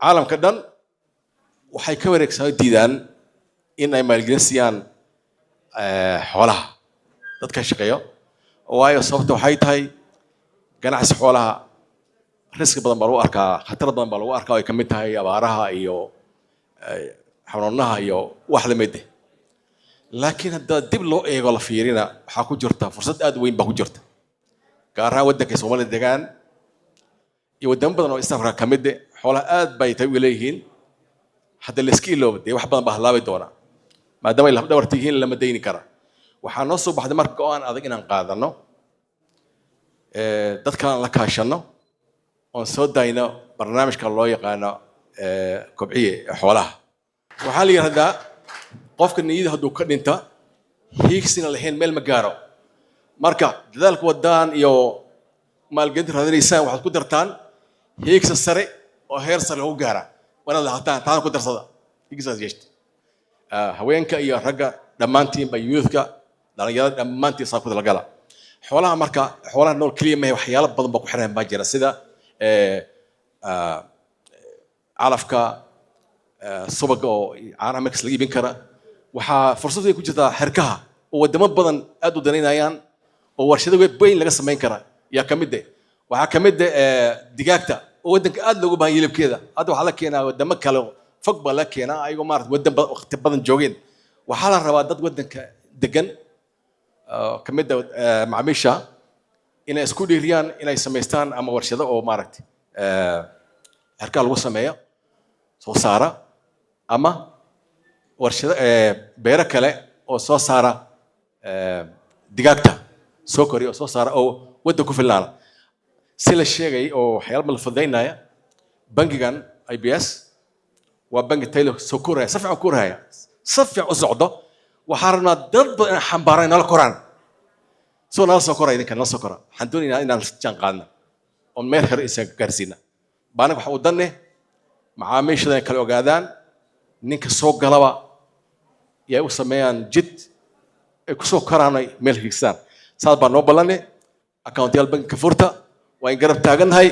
caalamka dhan waxay ka wareegsan diidaan in ay maalgelisiyaan xoolaha dadka shaqeeyo waayo sababta waxay tahay ganacsi xoolaha risk badan baa lagu arkaa khatar badan baa lagu arkaa oo ay ka mid tahay abaaraha iyo xanuunaha iyo wax la mid ah laakiin hadda dib loo eego la fiirina waxa ku jirta fursad aad weyn baa ku jirta gaar ahaan waddanka Soomaaliya degaan iyo waddan badan oo East Africa ka mid ah xoolaha aad bay tahay u leeyihiin hadda la iska iloobo wax badan baa halaabi doona maadaama ay la dhawartihiin lama deyni kara waxaa noo soo baxday marka oo aan adag inaan qaadano dadka la kaashano oon soo dayno barnaamijka loo yaqaano kobciye xoolaha waxaa la yiraahdaa qofka niyada hadduu ka dhinta hiigsina lahayn meel ma gaaro marka dadaalka wadaan iyo maalgelinta raadinaysaan waxaad ku dartaan hiigsa sare oo heer sare lagu gaara wana lahataan taan ku darsada hiigsaas yeeshta haweenka iyo ragga dhammaantiin ba youthka dhalinyarada dhammaantiin saa ku talagala xoolaha marka xoolaha nool kaliya ma waxyaalo badan baa ku xiran baa jira sida calafka subaga oo caanaha markas laga iibin kara waxaa fursad ay ku jirtaa xirkaha oo wadamo badan aad u danaynayaan oo warshado weyn laga samayn kara yaa ka mid ah waxaa ka mid ah digaagta oo waddanka aad loogu baahan hilibkeeda hadda waxaa la keenaa wadamo kale fog baa la keenaa ayagoo maarata waddan waqti badan joogeen waxaa la rabaa dad waddanka degan ka mid ah macaamiisha inay isku dhiiriyaan inay samaystaan ama warshado oo maaragtay xirkaha lagu sameeyo soo saara ama warshado beero kale oo soo saara digaagta soo koriyo soo saara oo waddan ku filnaana si la sheegay oo waxyaalo la fududaynaya bangigan IBS waa bangi taylo soo koraya si fiican koraya si fiican u socdo waxaa rabnaa dad badan xambaaraan nala koraan soo nala soo koraya idinka nala soo kora waxaan doonaynaa inaan jaan qaadno oo meel hore isaga gaarsiina baanaga waxa u danne macaamiishada kala ogaadaan ninka soo galaba yaa u sameeyaan jid ay ku soo koraan meel higsaan saad baa noo ballanne account yaal bangi ka furta waa in garab taagannahay